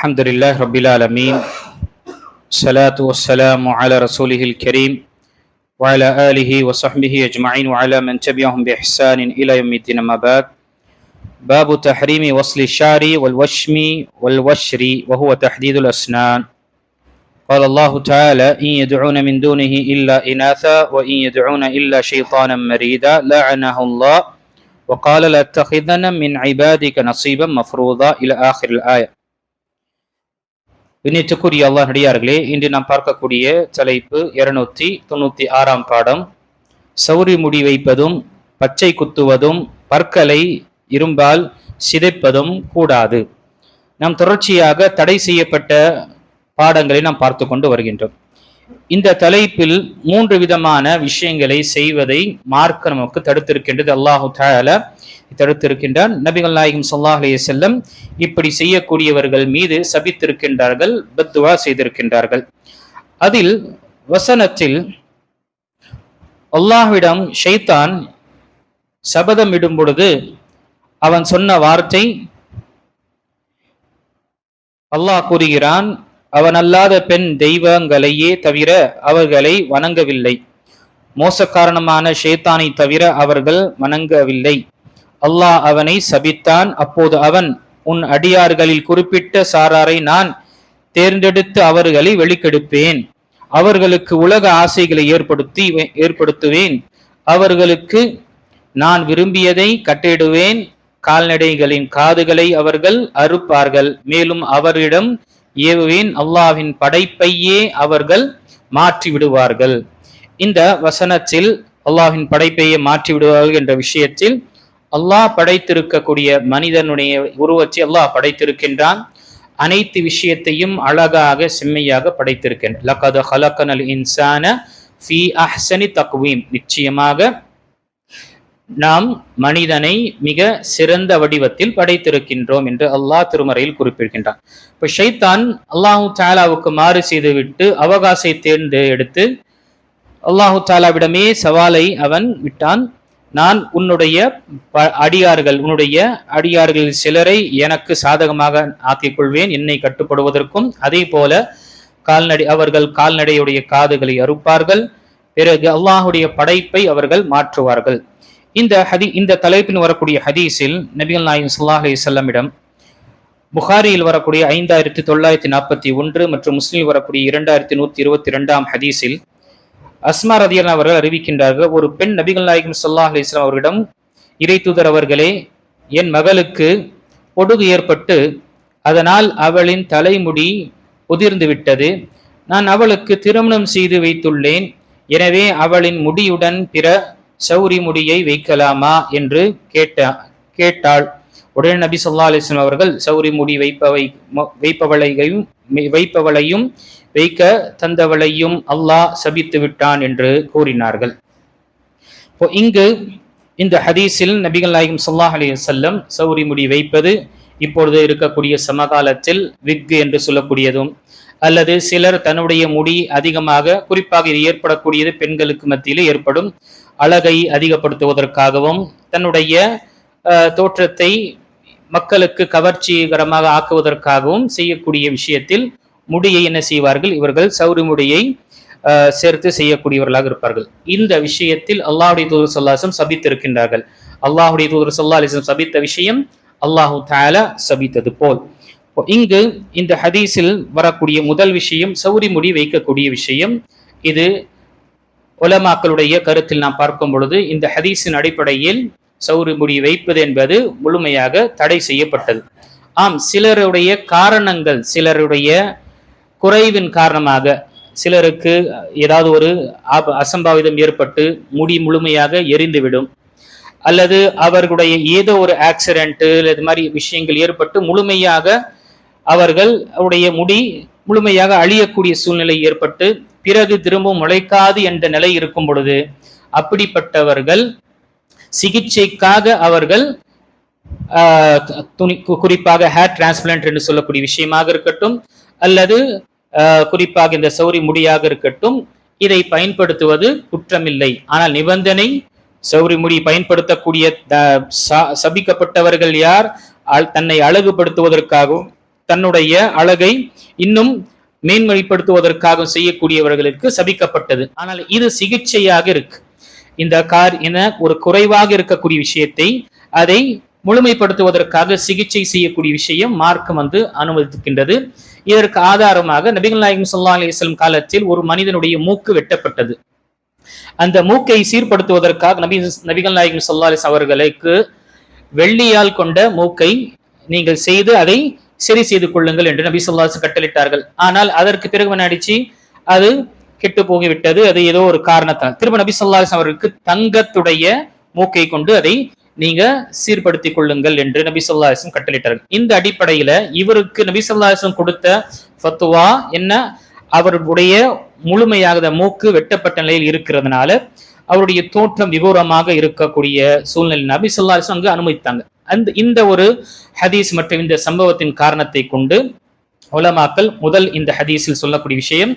الحمد لله رب العالمين. الصلاة والسلام على رسوله الكريم وعلى آله وصحبه أجمعين وعلى من تبعهم بإحسان إلى يوم الدين. أما بعد. باب تحريم وصل الشعر والوشم والوشر وهو تحديد الأسنان. قال الله تعالى: إن يدعون من دونه إلا إناثا وإن يدعون إلا شيطانا مريدا لعنه الله وقال لأتخذن من عبادك نصيبا مفروضا إلى آخر الآية. விண்ணிற்குரிய அல்லாஹ் நடிகார்களே, இன்று நாம் பார்க்கக்கூடிய தலைப்பு 296 பாடம். சௌரி முடி வைப்பதும் பச்சை குத்துவதும் பற்களை இரும்பால் சிதைப்பதும் கூடாது. நாம் தொடர்ச்சியாக தடை செய்யப்பட்ட பாடங்களை நாம் பார்த்து கொண்டு வருகின்றோம். இந்த தலைப்பில் 3 விதமான விஷயங்களை செய்வதை மார்க்க நமக்கு தடுத்திருக்கின்றது. அல்லாஹு தஆலா தடுத்திருக்கின்றான். நபிகள் நாயகம் ஸல்லல்லாஹு அலைஹி வஸல்லம் இப்படி செய்யக்கூடியவர்கள் மீது சபித்திருக்கின்றார்கள், பத்துவா செய்திருக்கின்றார்கள். அதில் வசனத்தில் அல்லாஹ்விடம் ஷைத்தான் சபதமிடும் பொழுது அவன் சொன்ன வார்த்தை, அல்லாஹ் கூறுகிறான், அவன் அல்லாத பெண் தெய்வங்களையே தவிர அவர்களை வணங்கவில்லை. மோசக்காரணமான ஷைத்தானை தவிர அவர்கள் வணங்கவில்லை. அல்லாஹ் அவனை சபித்தான். அப்போது அவன், உன் அடியார்களில் குறிப்பிட்ட சாராரை நான் தேர்ந்தெடுத்து அவர்களை வெளிக்கெடுப்பேன். அவர்களுக்கு உலக ஆசைகளை ஏற்படுத்துவேன். அவர்களுக்கு நான் விரும்பியதை கட்டிடுவேன். கால்நடைகளின் காதுகளை அவர்கள் அறுப்பார்கள். மேலும் அவரிடம் ஏவுவேன். அல்லாஹ்வின் படைப்பையே அவர்கள் மாற்றி விடுவார்கள். இந்த வசனத்தில் அல்லாஹ்வின் படைப்பையே மாற்றி விடுவார்கள் என்ற விஷயத்தில் அல்லாஹ் படைத்திருக்கக்கூடிய மனிதனுடைய உருவத்தை அல்லாஹ் படைத்திருக்கின்றான். அனைத்து விஷயத்தையும் அழகாக செம்மையாக படைத்திருக்கின்றான். லகத் ஹலகனல் இன்சான ஃபீ அஹ்ஸனி தக்வீம். நிச்சயமாக நாம் மனிதனை மிக சிறந்த வடிவத்தில் படைத்திருக்கின்றோம் என்று அல்லாஹ் திருமறையில் குறிப்பிடுகின்றான். இப்ப ஷைத்தான் அல்லாஹு தஆலாவுக்கு மாறு செய்துவிட்டு அவகாசை தேர்ந்தெடுத்து அல்லாஹு தஆலாவிடமே சவாலை அவன் விட்டான். நான் உன்னுடைய அடியார்கள் சிலரை எனக்கு சாதகமாக ஆக்கிக் கொள்வேன், என்னை கட்டுப்படுவதற்கும். அதே போல அவர்கள் கால்நடையுடைய காதுகளை அறுப்பார்கள். பிறகு அல்லாஹுடைய படைப்பை அவர்கள் மாற்றுவார்கள். இந்த தலைப்பில் வரக்கூடிய ஹதீஸில் நபிகள் நாயகம் ஸல்லல்லாஹு அலைஹி வஸல்லமிடம் புகாரியில் வரக்கூடிய 5941 மற்றும் முஸ்லிமில் வரக்கூடிய 2122 ஹதீஸில் அஸ்மா ரதியல்லாஹு அவர்கள் அறிவிக்கின்றார்கள், ஒரு பெண் நபிகள் நாயகம் ஸல்லல்லாஹு அலைஹி வஸல்லம் அவர்களிடம், இறை தூதர் அவர்களே, என் மகளுக்கு பொடுகு ஏற்பட்டு அதனால் அவளின் தலைமுடி உதிர்ந்து விட்டது. நான் அவளுக்கு திருமணம் செய்து வைத்துள்ளேன். எனவே அவளின் முடியுடன் பிற சௌரி முடியை வைக்கலாமா என்று கேட்டாள். உடனே நபி ஸல்லல்லாஹு அலைஹி வஸல்லம் அவர்கள், சௌரி முடி வைப்பவளையும் வைக்க தந்தவளையும் அல்லாஹ் சபித்து விட்டான் என்று கூறினார்கள். இப்போ இங்கு இந்த ஹதீஸில் நபிகள் நாயகம் ஸல்லல்லாஹு அலைஹி வஸல்லம் சௌரி முடி வைப்பது இப்பொழுது இருக்கக்கூடிய சமகாலத்தில் விக் என்று சொல்லக்கூடியதும், அல்லது சிலர் தன்னுடைய முடி அதிகமாக, குறிப்பாக இது ஏற்படக்கூடியது பெண்களுக்கு மத்தியில் ஏற்படும் அழகை அதிகப்படுத்துவதற்காகவும் தன்னுடைய தோற்றத்தை மக்களுக்கு கவர்ச்சிகரமாக ஆக்குவதற்காகவும் செய்யக்கூடிய விஷயத்தில் முடியை என்ன செய்வார்கள், இவர்கள் சௌரி முடியை சேர்த்து செய்யக்கூடியவர்களாக இருப்பார்கள். இந்த விஷயத்தில் அல்லாஹ்வுடைய தூதர் ஸல்லல்லாஹு அலைஹி வஸல்லம் சபித்திருக்கின்றார்கள். அல்லாஹ்வுடைய தூதர் ஸல்லல்லாஹு அலைஹி வஸல்லம் சபித்த விஷயம் அல்லாஹு தஆலா சபித்தது போல் இங்கு இந்த ஹதீஸில் வரக்கூடிய முதல் விஷயம் சௌரி முடி வைக்கக்கூடிய விஷயம். இது உலமாக்களுடைய கருத்தில் நாம் பார்க்கும் பொழுது இந்த ஹதீஸின் அடிப்படையில் சௌரி முடி வைப்பது என்பது முழுமையாக தடை செய்யப்பட்டது. ஆம், சிலருடைய காரணங்கள், சிலருடைய குறைவின் காரணமாக சிலருக்கு ஏதாவது ஒரு அசம்பாவிதம் ஏற்பட்டு முடி முழுமையாக எரிந்துவிடும், அல்லது அவர்களுடைய ஏதோ ஒரு ஆக்சிடென்ட் இது மாதிரி விஷயங்கள் ஏற்பட்டு முழுமையாக அவர்களுடைய முடி முழுமையாக அழியக்கூடிய சூழ்நிலை ஏற்பட்டு பிறகு திரும்பவும் முளைக்காது என்ற நிலை இருக்கும் பொழுது அப்படிப்பட்டவர்கள் சிகிச்சைக்காக அவர்கள் குறிப்பாக ஹேர் டிரான்ஸ்பிளான்ட் என்று சொல்லக்கூடிய விஷயமாக இருக்கட்டும், அல்லது குறிப்பாக இந்த சௌரி முடியாக இருக்கட்டும், இதை பயன்படுத்துவது குற்றமில்லை. ஆனால் நிபந்தனை, சௌரி முடி பயன்படுத்தக்கூடிய சபிக்கப்பட்டவர்கள் யார்? தன்னை அழகுபடுத்துவதற்காகவும் தன்னுடைய அழகை இன்னும் மேன்மைப்படுத்துவதற்காக செய்யக்கூடியவர்களுக்கு சபிக்கப்பட்டது. ஆனால் இது சிகிச்சையாக இருக்கு. இந்த ஒரு குறைவாக இருக்கக்கூடிய விஷயத்தை அதை முழுமைப்படுத்துவதற்காக சிகிச்சை செய்யக்கூடிய விஷயம் மார்க்கம் அனுமதிக்கின்றது. இதற்கு ஆதாரமாக நபிகள் நாயகம் ஸல்லல்லாஹு அலைஹி வஸல்லம் காலத்தில் ஒரு மனிதனுடைய மூக்கு வெட்டப்பட்டது. அந்த மூக்கை சீர்படுத்துவதற்காக நபிகள் நாயகம் ஸல்லல்லாஹு அலைஹி வஸல்லம் அவர்களுக்கு வெள்ளியால் கொண்ட மூக்கை நீங்கள் செய்து அதை சரி செய்து கொள்ளுங்கள் என்று நபி ஸல்லல்லாஹு அலைஹி வஸல்லம் கட்டளையிட்டார்கள். ஆனால் அதற்கு பிறகு நடிச்சு அது கெட்டு போகிவிட்டது. அது ஏதோ ஒரு காரணத்தால் திரும்ப நபி ஸல்லல்லாஹு அலைஹி வஸல்லம் அவருக்கு தங்கத்துடைய மூக்கை கொண்டு அதை நீங்க சீர்படுத்திக் கொள்ளுங்கள் என்று நபி ஸல்லல்லாஹு அலைஹி வஸல்லம் கட்டளையிட்டார்கள். இந்த அடிப்படையில இவருக்கு நபி ஸல்லல்லாஹு அலைஹி வஸல்லம் கொடுத்த ஃபத்வா என்ன? அவருடைய முழுமையாக மூக்கு வெட்டப்பட்ட நிலையில் இருக்கிறதுனால அவருடைய தோற்றம் விகோரமாக இருக்கக்கூடிய சூழ்நிலை நபி ஸல்லல்லாஹு அலைஹி வஸல்லம் அங்கு அனுமதித்தாங்க. இந்த ஒரு ஹதீஸ் மற்றும் இந்த சம்பவத்தின் காரணத்தை கொண்டு உலமாக்கள் முதல் இந்த ஹதீஸில் சொல்லக்கூடிய விஷயம்,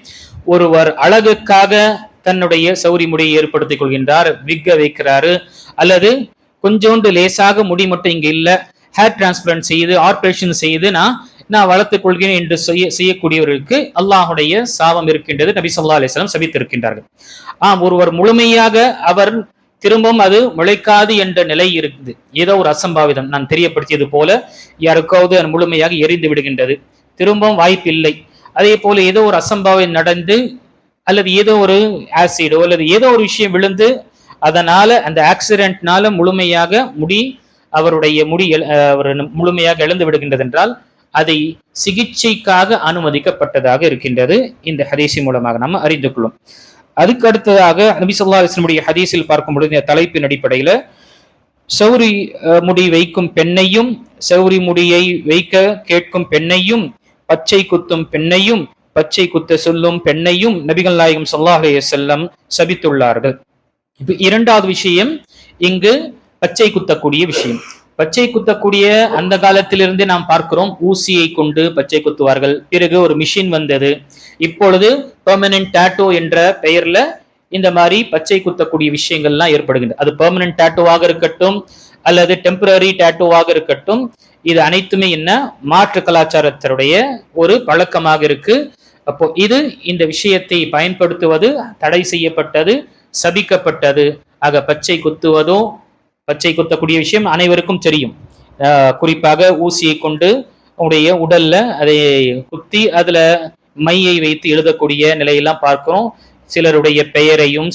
ஒருவர் அழகுக்காக தன்னுடைய சௌரி முடியை ஏற்படுத்திக் கொள்கின்றார், விக்க வைக்கிறாரு, அல்லது கொஞ்சோண்டு லேசாக முடி மட்டும் இங்க இல்ல, ஹேர் டிரான்ஸ்பிளான்ட் செய்து ஆபரேஷன் செய்து நான் வளர்த்துக் கொள்கிறேன் என்று செய்யக்கூடியவர்களுக்கு அல்லாஹுடைய சாபம் இருக்கின்றது. நபி ஸல்லல்லாஹு அலைஹி வஸல்லம் சபித்திருக்கின்றார்கள். ஒருவர் முழுமையாக அவர் திரும்பவும் அது முளைக்காது என்ற நிலை இருக்குது, ஏதோ ஒரு அசம்பாவிதம் நான் தெரியப்படுத்தியது போல யாருக்காவது அது முழுமையாக எரிந்து விடுகின்றது, திரும்பவும் வாய்ப்பு இல்லை. அதே போல ஏதோ ஒரு அசம்பாவிதம் நடந்து அல்லது ஏதோ ஒரு ஆசிடோ அல்லது ஏதோ ஒரு விஷயம் விழுந்து அதனால அந்த ஆக்சிடென்ட்னால முழுமையாக அவருடைய முடி முழுமையாக இழந்து விடுகின்றது என்றால் அதை சிகிச்சைக்காக அனுமதிக்கப்பட்டதாக இருக்கின்றது. இந்த ஹதீஸின் மூலமாக நம்ம அறிந்து கொள்ளும். அதுக்கு அடுத்ததாக நபி ஸல்லல்லாஹு அலைஹி வஸல்லம் ஹதீஸில் பார்க்கும் பொழுது இந்த தலைப்பின் அடிப்படையில சௌரி முடி வைக்கும் பெண்ணையும் சௌரி முடியை வைக்க கேட்கும் பெண்ணையும் பச்சை குத்தும் பெண்ணையும் பச்சை குத்த சொல்லும் பெண்ணையும் நபிகள் நாயகம் ஸல்லல்லாஹு அலைஹி வஸல்லம் சபித்துள்ளார்கள். இப்ப இரண்டாவது விஷயம் இங்கு பச்சை குத்தக்கூடிய விஷயம். பச்சை குத்தக்கூடிய அந்த காலத்திலிருந்தே நாம் பார்க்கிறோம், ஊசியை கொண்டு பச்சை குத்துவார்கள். பிறகு ஒரு மிஷின் வந்தது. இப்பொழுது பெர்மனன்ட் டாட்டோ என்ற பெயர்ல இந்த மாதிரி பச்சை குத்தக்கூடிய விஷயங்கள்லாம் ஏற்படுகின்றன. அது பெர்மனன்ட் டாட்டோவாக இருக்கட்டும் அல்லது டெம்பரரி டாட்டோவாக இருக்கட்டும், இது அனைத்துமே என்ன மாற்று கலாச்சாரத்தினுடைய ஒரு பழக்கமாக இருக்கு. அப்போ இது இந்த விஷயத்தை பயன்படுத்துவது தடை செய்யப்பட்டது, சபிக்கப்பட்டது. ஆக பச்சை குத்தக்கூடிய விஷயம் அனைவருக்கும் தெரியும். குறிப்பாக ஊசியை கொண்டு உடைய உடல்ல அதை குத்தி அதுல மையை வைத்து எழுதக்கூடிய நிலையெல்லாம் பார்க்கிறோம். சிலருடைய பெயரையும்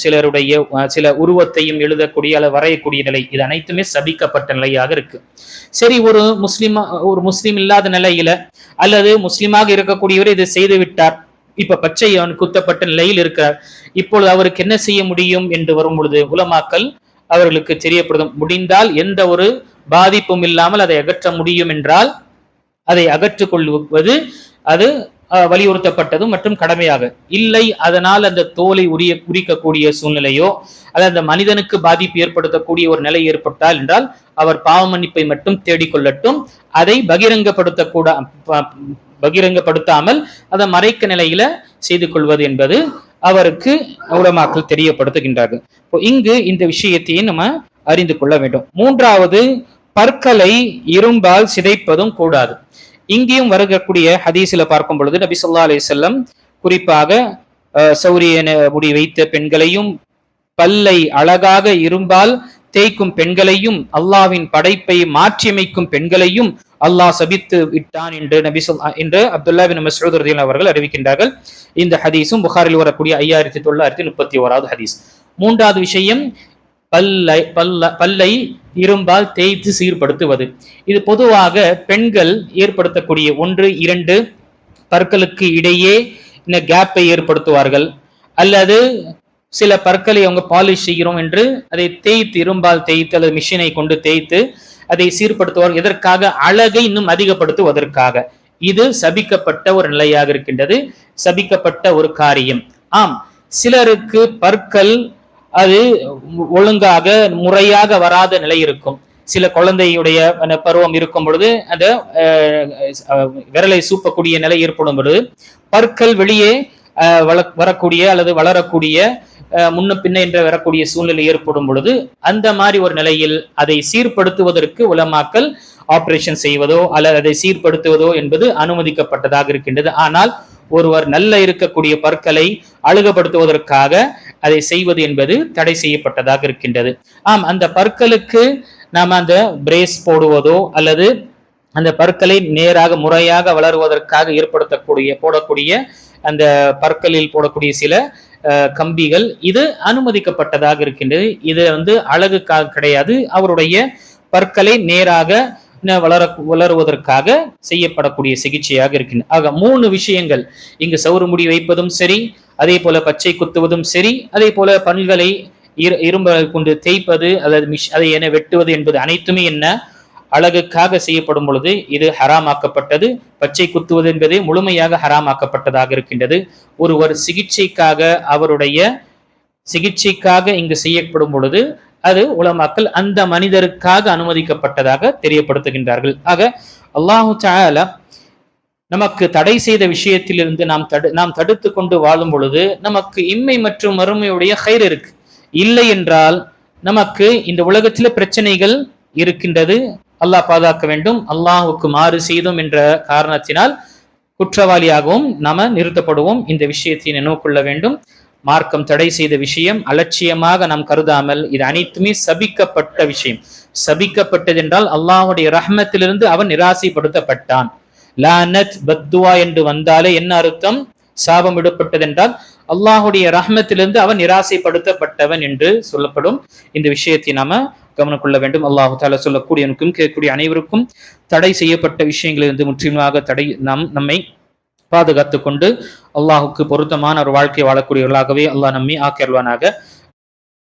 சில உருவத்தையும் எழுதக்கூடிய அல்லது வரையக்கூடிய நிலை, இது அனைத்துமே சபிக்கப்பட்ட நிலையாக இருக்கு. சரி, ஒரு முஸ்லீம் இல்லாத நிலையில அல்லது முஸ்லீமாக இருக்கக்கூடியவர் இதை செய்து விட்டார், இப்ப பச்சை குத்தப்பட்ட நிலையில் இருக்கிறார், இப்பொழுது அவருக்கு என்ன செய்ய முடியும் என்று வரும் பொழுது உலமாக்கள் அவர்களுக்கு தெரியப்படுத்தும், முடிந்தால் எந்த ஒரு பாதிப்பும் இல்லாமல் அதை அகற்ற முடியும் என்றால் அதை அகற்றுக் கொள்வது அது வலியுறுத்தப்பட்டதும் மற்றும் கடமையாக இல்லை. அதனால் அந்த தோலை உரிக்கக்கூடிய சூழ்நிலையோ அல்லது அந்த மனிதனுக்கு பாதிப்பு ஏற்படுத்தக்கூடிய ஒரு நிலை ஏற்பட்டால் என்றால் அவர் பாவ மன்னிப்பை மட்டும் தேடிக்கொள்ளட்டும். அதை பகிரங்கப்படுத்தாமல் அதை மறைக்க நிலையில செய்து கொள்வது என்பது அவருக்கு உலமாக்கள் தெரியப்படுத்துகின்றார்கள். இங்கு இந்த விஷயத்தையும் நம்ம அறிந்து கொள்ள வேண்டும். மூன்றாவது, பற்களை இரும்பால் சிதைப்பதும் கூடாது. இங்கேயும் வருகக்கூடிய ஹதீஸில் பார்க்கும் பொழுது நபி ஸல்லல்லாஹு அலைஹி வஸல்லம் குறிப்பாக சௌரிய முடி வைத்த பெண்களையும் பல்லை அழகாக இரும்பால் தேய்க்கும் பெண்களையும் அல்லாஹ்வின் படைப்பை மாற்றியமைக்கும் பெண்களையும் அல்லாஹ் சபித்து விட்டான் என்று அப்துல்லா பின் மஸ்ஊத் ரலியல்லாஹு அவர்கள் அறிவிக்கின்றார்கள். இந்த ஹதீஸும் புகாரில் வரக்கூடிய 5931வது ஹதீஸ். மூன்றாவது விஷயம், பல்லை இரும்பால் தேய்த்து சீர்படுத்துவது. இது பொதுவாக பெண்கள் ஏற்படுத்தக்கூடிய 1-2 பற்களுக்கு இடையே இந்த கேப்பை ஏற்படுத்துவார்கள், அல்லது சில பற்களை அவங்க பாலிஷ் செய்கிறோம் என்று அதை தேய்த்து இரும்பால் தேய்த்து அல்லது மிஷினை கொண்டு தேய்த்து அதை சீர்படுத்துவார்கள். எதற்காக? அழகை இன்னும் அதிகப்படுத்துவதற்காக. இது சபிக்கப்பட்ட ஒரு நிலையாக இருக்கின்றது, சபிக்கப்பட்ட ஒரு காரியம். சிலருக்கு பற்கள் அது ஒழுங்காக முறையாக வராத நிலை இருக்கும். சில குழந்தையுடைய பருவம் இருக்கும் பொழுது அந்த விரலை சூப்பக்கூடிய நிலை ஏற்படும் பொழுது பற்கள் வெளியே வரக்கூடிய அல்லது வளரக்கூடிய முன்ன பின்ன என்ற வரக்கூடிய சூழ்நிலை ஏற்படும் பொழுது அந்த மாதிரி ஒரு நிலையில் அதை சீர்படுத்துவதற்கு உலமாக்கல் ஆபரேஷன் செய்வதோ அல்லது அதை சீர்படுத்துவதோ என்பது அனுமதிக்கப்பட்டதாக இருக்கின்றது. ஆனால் ஒருவர் நல்ல இருக்கக்கூடிய பற்களை அழகுபடுத்துவதற்காக அதை செய்வது என்பது தடை செய்யப்பட்டதாக இருக்கின்றது. அந்த பற்களுக்கு நாம் அந்த பிரேஸ் போடுவதோ அல்லது அந்த பற்களை நேராக முறையாக வளருவதற்காக போடக்கூடிய அந்த பற்களில் போடக்கூடிய சில கம்பிகள் இது அனுமதிக்கப்பட்டதாக இருக்கின்றது. இது அழகுக்காக கிடையாது, அவருடைய பற்களை நேராக வளருவதற்காக செய்யப்படக்கூடிய சிகிச்சையாக இருக்கின்றன. ஆக 3 விஷயங்கள் இங்கு சவுறு முடி வைப்பதும் சரி, அதே போல பச்சை குத்துவதும் சரி, அதே போல பல்களை இரும்பு கொண்டு தேய்ப்பது அல்லது அதை என வெட்டுவது என்பது அனைத்துமே என்ன அழகுக்காக செய்யப்படும் பொழுது இது ஹராமாக்கப்பட்டது. பச்சை குத்துவது என்பதே முழுமையாக ஹராமாக்கப்பட்டதாக இருக்கின்றது. ஒருவர் சிகிச்சைக்காக அவருடைய சிகிச்சைக்காக இங்கு செய்யப்படும் பொழுது அது உலமாக்கள் அந்த மனிதருக்காக அனுமதிக்கப்பட்டதாக தெரியப்படுத்துகின்றார்கள். ஆக அல்லாஹு தஆலா நமக்கு தடை செய்த விஷயத்திலிருந்து நாம் தடுத்து கொண்டு வாழும் பொழுது நமக்கு இம்மை மற்றும் மறுமையுடைய கைர் இருக்கு. இல்லை என்றால் நமக்கு இந்த உலகத்தில பிரச்சனைகள் இருக்கின்றது. அல்லாஹ் பாதுகாக்க வேண்டும். அல்லாஹுக்கு மாறு செய்தோம் என்ற காரணத்தினால் குற்றவாளியாகவும் நாம நிறுத்தப்படுவோம். இந்த விஷயத்தை நினைவுகொள்ள வேண்டும். மார்க்கம் தடை செய்த விஷயம் அலட்சியமாக நாம் கருதாமல் இது அனைத்துமே சபிக்கப்பட்ட விஷயம். சபிக்கப்பட்டது என்றால் அல்லாஹுடைய ரஹ்மத்திலிருந்து அவன் நிராசைப்படுத்தப்பட்டான். லானத் பத்துவா என்று வந்தாலே என்ன அர்த்தம்? சாபம் விடப்பட்டது என்றால் அல்லாஹுடைய ரஹ்மத்திலிருந்து அவன் நிராசைப்படுத்தப்பட்டவன் என்று சொல்லப்படும். இந்த விஷயத்தை நாம கவனம் கொள்ள வேண்டும். அல்லாஹு தஆலா சொல்லக்கூடியவனுக்கும் கேட்கக்கூடிய அனைவருக்கும் தடை செய்யப்பட்ட விஷயங்களிலிருந்து முற்றிலுமாக நம்மை பாதுகாத்துக் கொண்டு அல்லாஹுக்கு பொருத்தமான ஒரு வாழ்க்கை வாழக்கூடியவர்களாகவே அல்லாஹ் நம்மை ஆக்கியருள்வானாக.